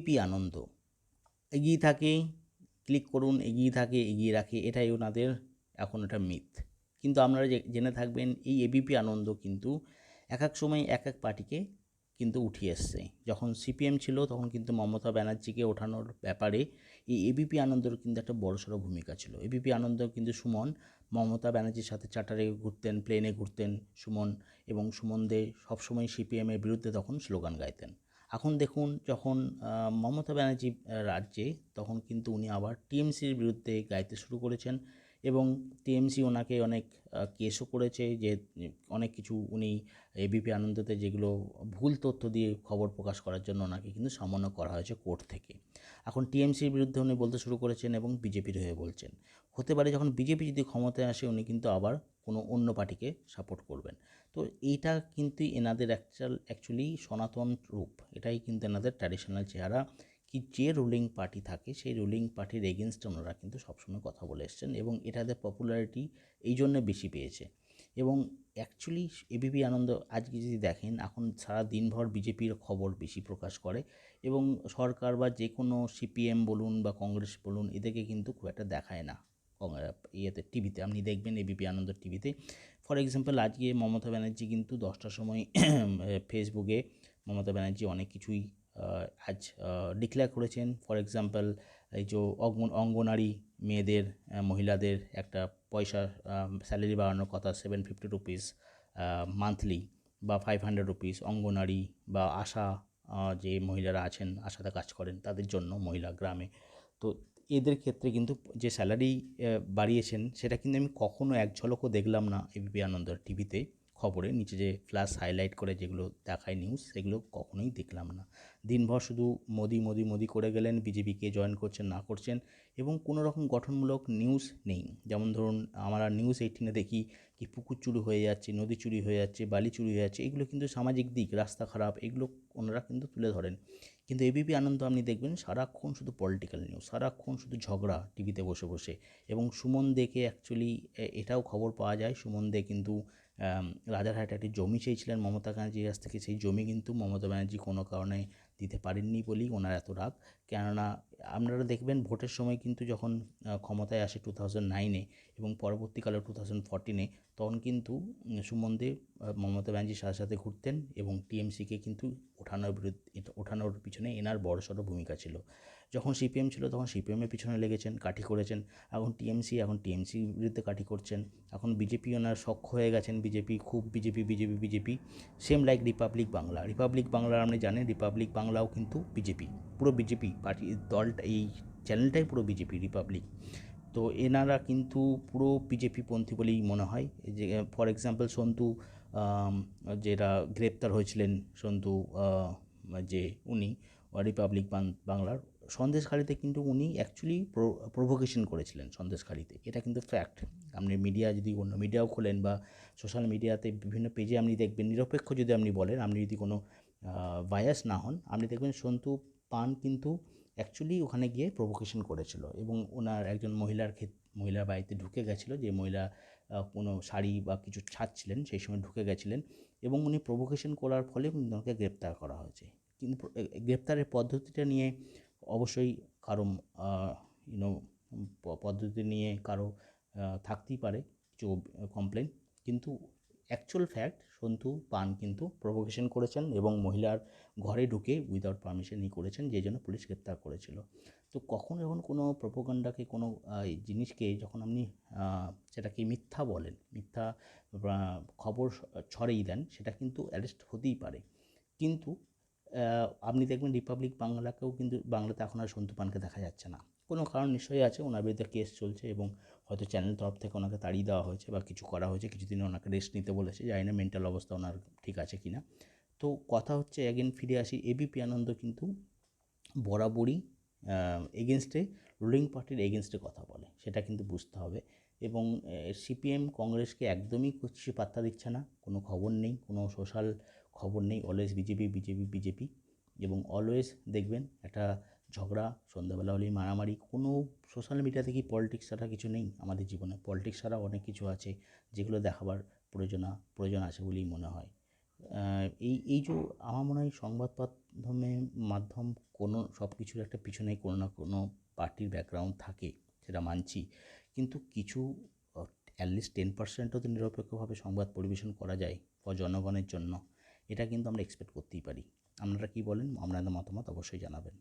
ABP আনন্দ এগিয়ে থাকে, click করুন, এগিয়ে থাকে, এগিয়ে রাখে, এটাই ওনাদের এখন একটা মিথ। কিন্তু আপনারা জেনে থাকবেন এই এবিপি আনন্দ কিন্তু এক এক সময় এক এক পার্টিকে কিন্তু উঠিয়ে এসছে। যখন সিপিএম ছিল তখন কিন্তু মমতা ব্যানার্জিকে ওঠানোর ব্যাপারে এই এবিপি আনন্দর কিন্তু একটা বড়সড় ভূমিকা ছিল। এবিপি আনন্দ কিন্তু সুমন মমতা ব্যানার্জির সাথে চার্টারে ঘুরতেন, প্লেনে ঘুরতেন সুমন, এবং সুমন দে সবসময় সিপিএমের বিরুদ্ধে তখন স্লোগান গাইতেন। এখন দেখুন যখন মমতা ব্যানার্জি রাজ্যে, তখন কিন্তু উনি আবার টিএমসির বিরুদ্ধে গাইতে শুরু করেছেন, এবং টিএমসি ওনাকে অনেক কেসও করেছে যে অনেক কিছু উনি এবিপি আনন্দতে যেগুলো ভুল তথ্য দিয়ে খবর প্রকাশ করার জন্য ওনাকে কিন্তু সামান্য করা হয়েছে কোর্ট থেকে। এখন টিএমসির বিরুদ্ধে উনি বলতে শুরু করেছেন এবং বিজেপির হয়ে বলছেন। হতে পারে যখন বিজেপি যদি ক্ষমতায় আসে উনি কিন্তু আবার কোনো অন্য পার্টিকে সাপোর্ট করবেন। তো এইটা কিন্তু এনাদের অ্যাকচুয়ালি সনাতন রূপ, এটাই কিন্তু এনাদের ট্র্যাডিশনাল চেহারা, কি যে রুলিং পার্টি থাকে সেই রুলিং পার্টির এগেনস্টে ওনারা কিন্তু সবসময় কথা বলে এসছেন, এবং এটাদের পপুলারিটি এই জন্য বেশি পেয়েছে। এবং অ্যাকচুয়ালি এবিপি আনন্দ আজকে যদি দেখেন এখন সারা দিনভর বিজেপির খবর বেশি প্রকাশ করে, এবং সরকার বা যে কোনো সিপিএম বলুন বা কংগ্রেস বলুন এদেরকে কিন্তু খুব একটা দেখায় না ইয়েতে, টিভিতে আপনি দেখবেন এবিপি আনন্দ টিভিতে। ফর এক্সাম্পল আজকে মমতা ব্যানার্জি কিন্তু 10টার সময় ফেসবুকে মমতা ব্যানার্জি অনেক কিছুই আজ ডিক্লেয়ার করেছেন। ফর এক্সাম্পল এই যে অঙ্গনারী মেয়েদের, মহিলাদের একটা পয়সা স্যালারি বাড়ানোর কথা, 750 রুপিস মান্থলি বা 500 রুপিস অঙ্গনারী বা আশা, যে মহিলারা আছেন আশাতে কাজ করেন তাদের জন্য মহিলা গ্রামে। তো এদের ক্ষেত্রে কিন্তু যে স্যালারি বাড়িয়েছেন সেটা কিন্তু আমি কখনো এক ঝলকও দেখলাম না এবিপি আনন্দর টিভিতে খবরে নিচে যে ফ্ল্যাশ হাইলাইট করে যেগুলো দেখায় নিউজ, সেগুলো কখনোই দেখলাম না। দিনভর শুধু মোদি মোদি মোদি করে গেলেন, বিজেপিকে জয়েন করছেন না করছেন, এবং কোনো রকম গঠনমূলক নিউজ নেই। যেমন ধরুন আমরা নিউজ 18-এ দেখি কি পুকুর চুরি হয়ে যাচ্ছে, নদী চুরি হয়ে যাচ্ছে, বালি চুরি হয়ে যাচ্ছে, এগুলো কিন্তু সামাজিক দিক, রাস্তা খারাপ, এগুলো ওনারা কিন্তু তুলে ধরেন। কিন্তু এবিপি আনন্দ আপনি দেখবেন সারাক্ষণ শুধু পলিটিক্যাল নিউজ, সারাক্ষণ শুধু ঝগড়া টিভিতে বসে বসে। এবং সুমন দেকে অ্যাকচুয়ালি এটাও খবর পাওয়া যায়, সুমন দে কিন্তু রাজারহাটে একটি জমি চেয়েছিলেন মমতা ব্যানার্জির কাছ থেকে, সেই জমি কিন্তু মমতা ব্যানার্জি কোনো কারণে দিতে পারেননি বলেই ওনার এত রাগ। কেননা আপনারা দেখবেন ভোটের সময় কিন্তু যখন ক্ষমতায় আসে 2009-এ এবং পরবর্তীকালে 2014-এ, তখন কিন্তু সুমন দে মমতা ব্যানার্জির সাথে সাথে ঘুরতেন, এবং টিএমসিকে কিন্তু ওঠানোর পিছনে এনার বড়সড় ভূমিকা ছিল। যখন সিপিএম ছিল তখন সিপিএমের পিছনে লেগেছেন, কাঠি করেছেন। এখন টিএমসির বিরুদ্ধে কাঠি করছেন। এখন বিজেপি ওনার সখ্য হয়ে গেছেন, বিজেপি খুব বিজেপি সেম লাইক রিপাবলিক বাংলার আপনি জানেন রিপাবলিক বাংলাও কিন্তু বিজেপি, পুরো বিজেপি পার্টি দলটা, এই চ্যানেলটাই পুরো বিজেপি রিপাবলিক। তো এনারা কিন্তু পুরো বিজেপি পন্থী বলেই মনে হয়। যে ফর এক্সাম্পল সন্তু, যেটা গ্রেপ্তার হয়েছিলেন সন্তু, যে উনি রিপাবলিক বাংলার সন্দেশখালিতে কিন্তু উনি অ্যাকচুয়ালি প্রভোকেশন করেছিলেন সন্দেশখালিতে, এটা কিন্তু ফ্যাক্ট। আপনি মিডিয়া যদি অন্য মিডিয়াও খোলেন বা সোশ্যাল মিডিয়াতে বিভিন্ন পেজে আপনি দেখবেন, নিরপেক্ষ যদি আপনি বলেন, আপনি যদি কোনো বায়াস না হন, আপনি দেখবেন সন্তু পান কিন্তু অ্যাকচুয়ালি ওখানে গিয়ে প্রভোকেশন করেছিল, এবং ওনার একজন মহিলার বাড়িতে ঢুকে গেছিলো, যে মহিলা কোনো শাড়ি বা কিছু ছাড়ছিলেন সেই সময় ঢুকে গেছিলেন, এবং উনি প্রভোকেশন করার ফলে ওনাকে গ্রেপ্তার করা হয়েছে। কিন্তু গ্রেপ্তারের পদ্ধতিটা নিয়ে অবশ্যই কারো ইউনো পদ্ধতি নিয়ে কারো থাকতেই পারে কিছু কমপ্লেন, কিন্তু অ্যাকচুয়াল ফ্যাক্ট সন্তু পান কিন্তু প্রভোকেশন করেছেন এবং মহিলার ঘরে ঢুকে উইদাউট পারমিশনই করেছেন, যে জন্য পুলিশ গ্রেপ্তার করেছিল। তো কখন যখন কোনো প্রোপাগান্ডাকে, কোনো জিনিসকে যখন আপনি সেটাকে মিথ্যা বলেন, মিথ্যা খবর ছড়িয়ে দেন, সেটা কিন্তু অ্যারেস্ট হতেই পারে। কিন্তু আপনি দেখবেন রিপাবলিক বাংলাকেও কিন্তু, বাংলাতে এখন আর সন্তু পানকে দেখা যাচ্ছে না। কোনো কারণ নিশ্চয়ই আছে, ওনার বিরুদ্ধে কেস চলছে, এবং হয়তো চ্যানেল তরফ থেকে ওনাকে তাড়িয়ে দেওয়া হয়েছে বা কিছু করা হয়েছে, কিছুদিন ওনাকে রেস্ট নিতে বলেছে, জানি না মেন্টাল অবস্থা ওনার ঠিক আছে কি না। তো কথা হচ্ছে অ্যাগেন ফিরে আসি, এবিপি আনন্দ কিন্তু বরাবরই এগেনস্টে, রুলিং পার্টির এগেনস্টে কথা বলে, সেটা কিন্তু বুঝতে হবে। এবং সিপিএম কংগ্রেসকে একদমই কিছু পাত্তা দিচ্ছে না, কোনো খবর নেই, কোনো সোশ্যাল খবর নেই, অলওয়েজ বিজেপি, এবং অলওয়েজ দেখবেন একটা ঝগড়া, সন্ধ্যাবেলা হলেই মারামারি। কোনো সোশ্যাল মিডিয়াতে কি পলিটিক্স ছাড়া কিছু নেই আমাদের জীবনে? পলিটিক্স ছাড়া অনেক কিছু আছে যেগুলো দেখাবার প্রয়োজন আছে বলেই মনে হয়। এই যে আমার মনে হয় সংবাদ মাধ্যম কোনো সব কিছুর একটা পিছনে কোনো না কোনো পার্টির ব্যাকগ্রাউন্ড থাকে, সেটা মানছি। কিন্তু কিছু অ্যাটলিস্ট 10%ও তো নিরপেক্ষভাবে সংবাদ পরিবেশন করা যায় জনগণের জন্য। এটা কিন্তু আমরা এক্সপেক্ট করতেই পারি। আপনারা কী বলেন? আপনাদের মতামত অবশ্যই জানাবেন।